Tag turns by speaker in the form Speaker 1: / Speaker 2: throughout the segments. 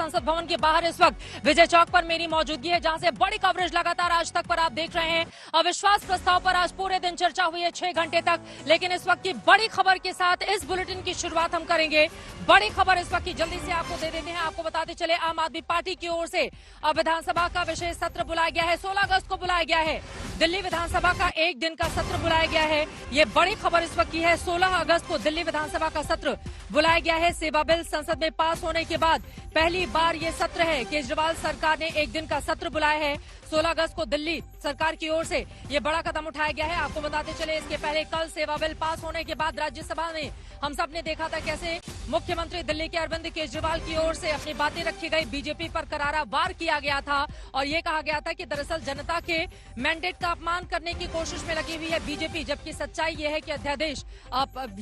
Speaker 1: संसद भवन के बाहर इस वक्त विजय चौक पर मेरी मौजूदगी है, जहां से बड़ी कवरेज लगातार आज तक पर आप देख रहे हैं। अविश्वास प्रस्ताव पर आज पूरे दिन चर्चा हुई है 6 घंटे तक, लेकिन इस वक्त की बड़ी खबर के साथ इस बुलेटिन की शुरुआत हम करेंगे। बड़ी खबर इस वक्त की जल्दी से आपको दे देते हैं। आपको बताते चले आम आदमी पार्टी की ओर से अब विधानसभा का विशेष सत्र बुलाया गया है। 16 अगस्त को बुलाया गया है। दिल्ली विधानसभा का एक दिन का सत्र बुलाया गया है। ये बड़ी खबर इस वक्त की है। 16 अगस्त को दिल्ली विधानसभा का सत्र बुलाया गया है। सेवा बिल संसद में पास होने के बाद पहली बार ये सत्र है। केजरीवाल सरकार ने एक दिन का सत्र बुलाया है। 16 अगस्त को दिल्ली सरकार की ओर से ये बड़ा कदम उठाया गया है। आपको बताते चले इसके पहले कल सेवा बिल पास होने के बाद राज्यसभा में हम सब ने देखा था कैसे मुख्यमंत्री दिल्ली के अरविंद केजरीवाल की ओर से अपनी बातें रखी गई। बीजेपी पर करारा वार किया गया था और ये कहा गया था कि दरअसल जनता के मैंडेट का अपमान करने की कोशिश में लगी हुई है बीजेपी, जबकि सच्चाई ये है कि अध्यादेश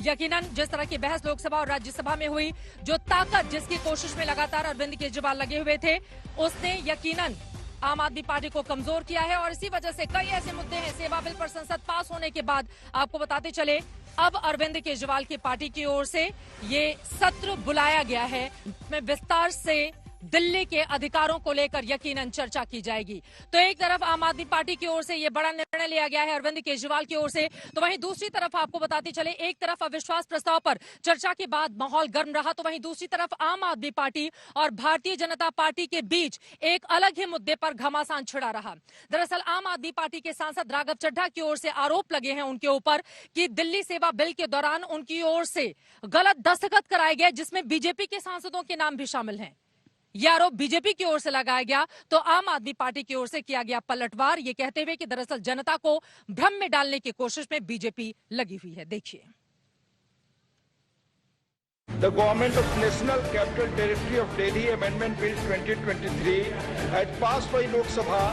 Speaker 1: यकीनन जिस तरह की बहस लोकसभा और राज्यसभा में हुई, जो ताकत जिसकी कोशिश में लगातार अरविंद केजरीवाल लगे हुए थे, उसने यकीनन आम आदमी पार्टी को कमजोर किया है। और इसी वजह से कई ऐसे मुद्दे हैं सेवा बिल पर संसद पास होने के बाद आपको बताते चले अब अरविंद केजरीवाल की पार्टी की ओर से ये सत्र बुलाया गया है। में विस्तार से दिल्ली के अधिकारों को लेकर यकीनन चर्चा की जाएगी। तो एक तरफ आम आदमी पार्टी की ओर से ये बड़ा निर्णय लिया गया है अरविंद केजरीवाल की ओर से, तो वहीं दूसरी तरफ आपको बताते चले एक तरफ अविश्वास प्रस्ताव पर चर्चा के बाद माहौल गर्म रहा, तो वहीं दूसरी तरफ आम आदमी पार्टी और भारतीय जनता पार्टी के बीच एक अलग ही मुद्दे पर घमासान छिड़ा रहा। दरअसल आम आदमी पार्टी के सांसद राघव चड्ढा की ओर से आरोप लगे हैं उनके ऊपर कि दिल्ली सेवा बिल के दौरान उनकी ओर से गलत दस्तखत कराए गए, जिसमें बीजेपी के सांसदों के नाम भी शामिल हैं। यह आरोप बीजेपी की ओर से लगाया गया तो आम आदमी पार्टी की ओर से किया गया पलटवार, ये कहते हुए कि दरअसल जनता को भ्रम में डालने की कोशिश में बीजेपी लगी हुई है। देखिए,
Speaker 2: The Government of National Capital Territory of Delhi Amendment Bill 2023 has passed by Lok Sabha.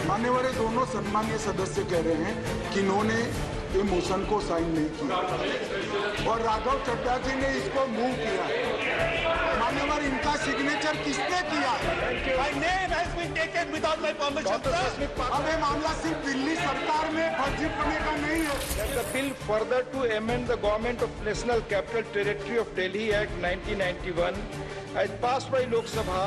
Speaker 3: मान्यवर दोनों सम्मानीय सदस्य कह रहे हैं कि इन्होंने ये मोशन को साइन नहीं किया और राघव चड्ढा जी ने इसको मूव किया है। मान्यवर इनका सिग्नेचर किसने किया है?
Speaker 4: My name has been taken without my permission, sir.
Speaker 3: अब ये मामला सिर्फ दिल्ली सरकार में फर्जीपने का नहीं है।
Speaker 2: The bill further to amend the Government of National Capital Territory of Delhi Act 1991 has passed by Lok Sabha.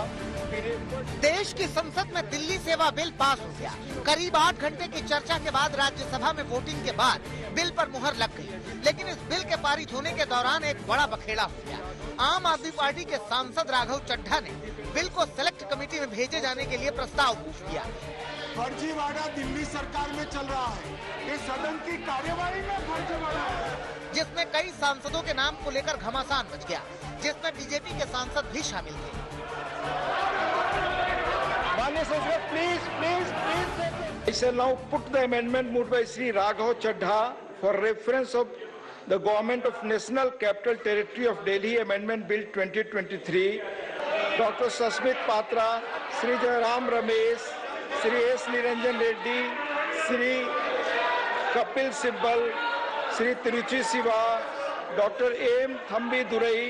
Speaker 5: देश की संसद में दिल्ली सेवा बिल पास हो गया। करीब 8 घंटे की चर्चा के बाद राज्यसभा में वोटिंग के बाद बिल पर मुहर लग गई, लेकिन इस बिल के पारित होने के दौरान एक बड़ा बखेड़ा हो गया। आम आदमी पार्टी के सांसद राघव चड्ढा ने बिल को सेलेक्ट कमेटी में भेजे जाने के लिए प्रस्ताव पेश किया।
Speaker 3: फर्जीवाड़ा दिल्ली सरकार में चल रहा है, ये सदन की कार्यवाही में फर्जीवाड़ा है,
Speaker 5: जिसमें कई सांसदों के नाम को लेकर घमासान मच गया, जिसमें बीजेपी के सांसद भी शामिल थे।
Speaker 2: I shall now put the amendment moved by Sri Raghav Chadha for reference of the Government of National Capital Territory of Delhi Amendment Bill 2023. Dr. Sasmit Patra, Sri Jairam Ramesh, Sri S. Niranjan Reddy, Sri Kapil Sibbal, Sri Tiruchi Siva, Dr. M. Thambi Durai,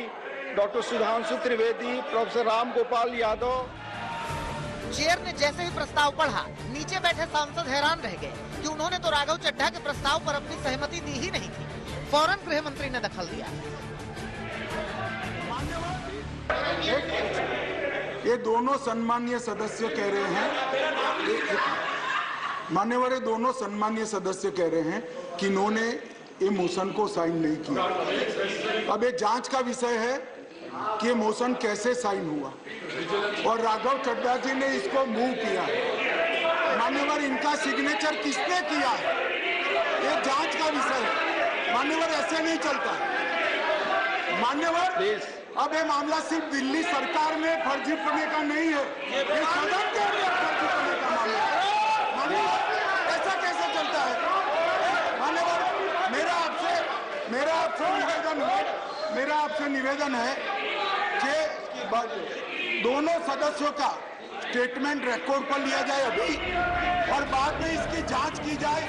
Speaker 2: Dr. Sudhanshu Trivedi, Professor Ram Gopal Yadav.
Speaker 5: Chair ने जैसे ही प्रस्ताव पढ़ा, नीचे बैठे सांसद हैरान रह गए कि उन्होंने तो राघव चड्ढा के प्रस्ताव पर अपनी सहमति दी ही नहीं थी। फौरन गृह मंत्री ने दखल दिया।
Speaker 3: ये दोनों सम्मानीय सदस्य कह रहे हैं, मान्यवर दोनों सम्मानीय सदस्य कह रहे हैं कि इन्होंने ये मोशन को साइन नहीं किया। अब ये जांच का विषय है कि ये मोशन कैसे साइन हुआ और राघव चड्ढा जी ने इसको मूव किया है। मान्यवर इनका सिग्नेचर किसने किया है? ये जांच का विषय है। मान्यवर ऐसे नहीं चलता। मान्यवर अब ये मामला सिर्फ दिल्ली सरकार में फर्जीपने का नहीं है, ये सदन के अंदर फर्जीपने का मामला है। मान्यवर ऐसा कैसे चलता है? मान्यवर मेरा आपसे निवेदन है कि दोनों सदस्यों का स्टेटमेंट रिकॉर्ड पर लिया जाए अभी और बाद में इसकी जांच की जाए।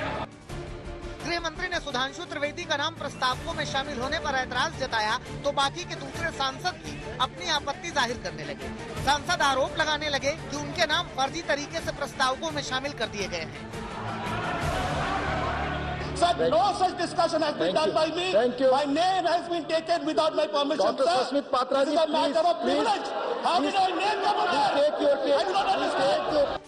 Speaker 5: गृह मंत्री ने सुधांशु त्रिवेदी का नाम प्रस्तावकों में शामिल होने पर ऐतराज जताया तो बाकी के दूसरे सांसद भी अपनी आपत्ति जाहिर करने लगे। सांसद आरोप लगाने लगे कि उनके नाम फर्जी तरीके से प्रस्तावकों में शामिल कर दिए गए हैं।
Speaker 4: Sir, no such discussion has been done by me.
Speaker 2: Thank you.
Speaker 4: My name has been taken without my permission,
Speaker 2: Dr.
Speaker 4: sir.
Speaker 2: Sasmit Patra
Speaker 4: This
Speaker 2: ji,
Speaker 4: is a matter of
Speaker 2: please,
Speaker 4: privilege. How did I name them over there?
Speaker 2: Take your
Speaker 4: I do not understand.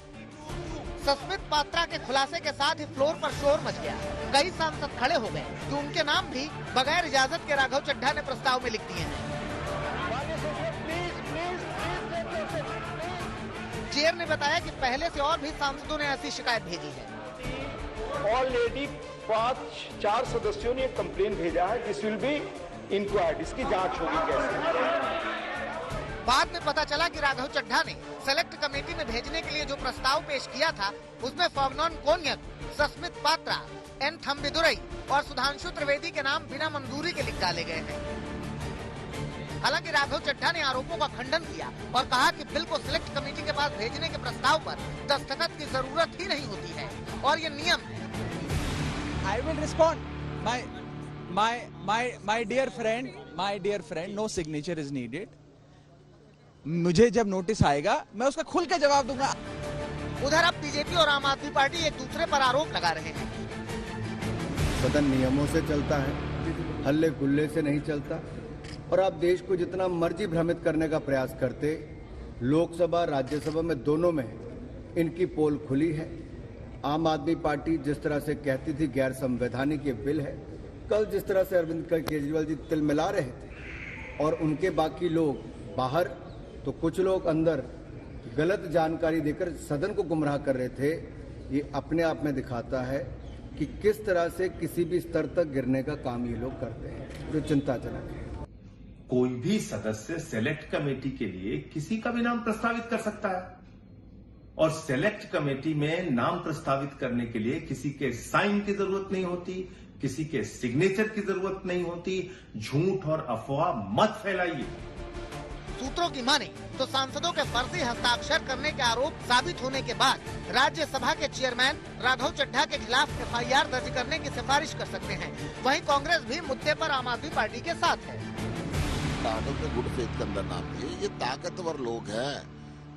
Speaker 5: Sasmit Patra के खुलासे के साथ ही floor पर शोर much गया। कई सांसद खड़े हो गए कि उनके नाम भी बगैर इजाजत के राघव चड्ढा ने प्रस्ताव में लिख दिए हैं। चेयर ने बताया कि पहले से और भी सांसदों ने ऐसी शिकायत भेजी है।
Speaker 2: ऑलरेडी 4 सदस्यों ने कंप्लेन भेजा है। दिस विल बी इंक्वायर्ड, इसकी जांच होगी कैसे।
Speaker 5: बाद में पता चला कि राघव चड्ढा ने सेलेक्ट कमेटी में भेजने के लिए जो प्रस्ताव पेश किया था उसमें फॉगनॉन कोन्यक, सस्मित पात्रा, एन थम्बिदुरई और सुधांशु त्रिवेदी के नाम बिना मंजूरी के लिख डाले गए हैं। हालांकि राघव चड्ढा ने आरोपों का खंडन किया और कहा कि बिल को सिलेक्ट कमेटी के पास भेजने के प्रस्ताव पर दस्तखत की जरूरत ही नहीं होती है और ये नियम है।
Speaker 6: I will respond. My dear friend, no signature is needed. मुझे जब नोटिस आएगा मैं उसका खुल के जवाब दूंगा।
Speaker 5: उधर अब बीजेपी और आम आदमी पार्टी एक दूसरे पर आरोप लगा रहे हैं।
Speaker 7: सदन नियमों से चलता है, हल्ले गुल्ले से नहीं चलता। और आप देश को जितना मर्जी भ्रमित करने का प्रयास करते, लोकसभा राज्यसभा में दोनों में इनकी पोल खुली है। आम आदमी पार्टी जिस तरह से कहती थी गैर संवैधानिक ये बिल है, कल जिस तरह से अरविंद केजरीवाल जी तिल मिला रहे थे और उनके बाकी लोग बाहर तो कुछ लोग अंदर गलत जानकारी देकर सदन को गुमराह कर रहे थे, ये अपने आप में दिखाता है कि किस तरह से किसी भी स्तर तक गिरने का काम ये लोग करते हैं, जो चिंताजनक है।
Speaker 8: कोई भी सदस्य सेलेक्ट कमेटी के लिए किसी का भी नाम प्रस्तावित कर सकता है और सेलेक्ट कमेटी में नाम प्रस्तावित करने के लिए किसी के साइन की जरूरत नहीं होती, किसी के सिग्नेचर की जरूरत नहीं होती। झूठ और अफवाह मत फैलाइए।
Speaker 5: सूत्रों की माने तो सांसदों के फर्जी हस्ताक्षर करने के आरोप साबित होने के बाद राज्यसभा के चेयरमैन राघव चड्ढा के खिलाफ FIR दर्ज करने की सिफारिश कर सकते हैं। वहीं कांग्रेस भी मुद्दे पर आम आदमी पार्टी के साथ है।
Speaker 9: राघव ने गुड फेथ के अंदर नाम दिए। ये ताकतवर लोग हैं,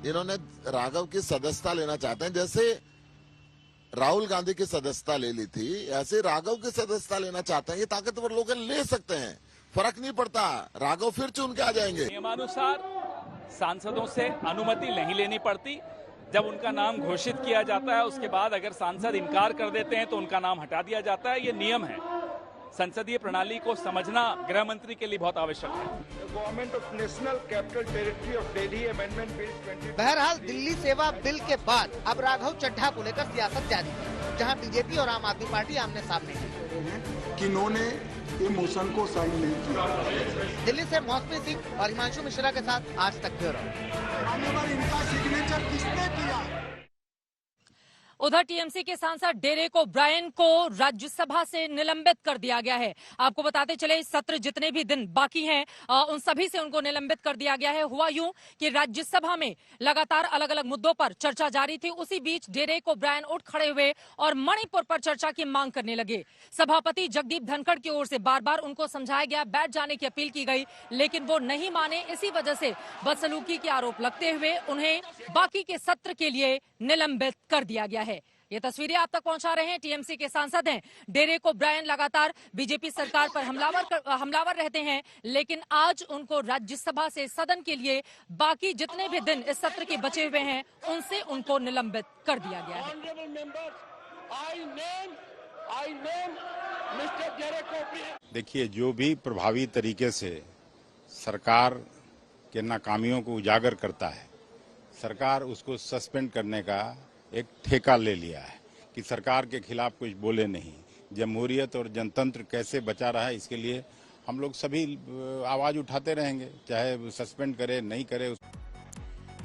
Speaker 9: इन्होंने राघव की सदस्यता लेना चाहते हैं। जैसे राहुल गांधी की सदस्यता ले ली थी, ऐसे राघव की सदस्यता लेना चाहते हैं। ये ताकतवर लोग ले सकते हैं, फर्क नहीं पड़ता। राघव फिर चुन के आ जाएंगे।
Speaker 10: नियमानुसार सांसदों से अनुमति नहीं लेनी पड़ती। जब उनका नाम घोषित किया जाता है उसके बाद अगर सांसद इनकार कर देते हैं तो उनका नाम हटा दिया जाता है। ये नियम है। संसदीय प्रणाली को समझना गृह मंत्री के लिए बहुत आवश्यक है।
Speaker 2: Government of national capital territory of Delhi amendment bill 20।
Speaker 5: बहरहाल दिल्ली सेवा बिल के बाद अब राघव चड्ढा को लेकर सियासत जारी है, जहां बीजेपी और आम आदमी पार्टी आमने सामने है
Speaker 3: कि इन्होंने ये मोशन को साइन नहीं किया।
Speaker 5: दिल्ली से मौसमी सिंह और हिमांशु मिश्रा के साथ आज तक ब्यूरो।
Speaker 3: इनका सिग्नेचर किसने किया?
Speaker 1: उधर टीएमसी के सांसद डेरेक ओब्रायन को राज्यसभा से निलंबित कर दिया गया है। आपको बताते चले इस सत्र जितने भी दिन बाकी हैं उन सभी से उनको निलंबित कर दिया गया है। हुआ यूं कि राज्यसभा में लगातार अलग अलग मुद्दों पर चर्चा जारी थी। उसी बीच डेरेक ओब्रायन उठ खड़े हुए और मणिपुर पर चर्चा की मांग करने लगे। सभापति जगदीप धनखड़ की ओर से बार बार उनको समझाया गया, बैठ जाने की अपील की गई, लेकिन वो नहीं माने। इसी वजह से बदसलूकी के आरोप लगते हुए उन्हें बाकी के सत्र के लिए निलंबित कर दिया गया है। ये तस्वीरें आप तक पहुंचा रहे हैं टीएमसी के सांसद हैं। डेरेक ओब्रायन लगातार बीजेपी सरकार पर हमलावर रहते हैं, लेकिन आज उनको राज्यसभा से सदन के लिए बाकी जितने भी दिन इस सत्र के बचे हुए हैं उनसे उनको निलंबित कर दिया गया है।
Speaker 11: देखिए, जो भी प्रभावी तरीके से सरकार के नाकामियों को उजागर करता है, सरकार उसको सस्पेंड करने का एक ठेका ले लिया है कि सरकार के खिलाफ कुछ बोले नहीं। जमहूरियत और जनतंत्र कैसे बचा रहा है, इसके लिए हम लोग सभी आवाज उठाते रहेंगे, चाहे सस्पेंड करे नहीं करे।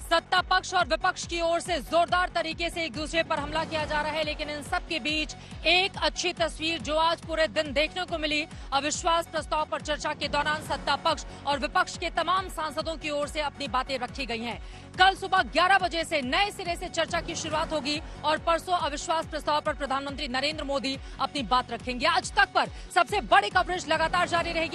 Speaker 1: सत्ता पक्ष और विपक्ष की ओर से जोरदार तरीके से एक दूसरे पर हमला किया जा रहा है, लेकिन इन सब के बीच एक अच्छी तस्वीर जो आज पूरे दिन देखने को मिली। अविश्वास प्रस्ताव पर चर्चा के दौरान सत्ता पक्ष और विपक्ष के तमाम सांसदों की ओर से अपनी बातें रखी गई हैं। कल सुबह 11 बजे से नए सिरे से चर्चा की शुरुआत होगी और परसों अविश्वास प्रस्ताव पर प्रधानमंत्री नरेंद्र मोदी अपनी बात रखेंगे। आज तक पर सबसे बड़ी कवरेज लगातार जारी रहेगी।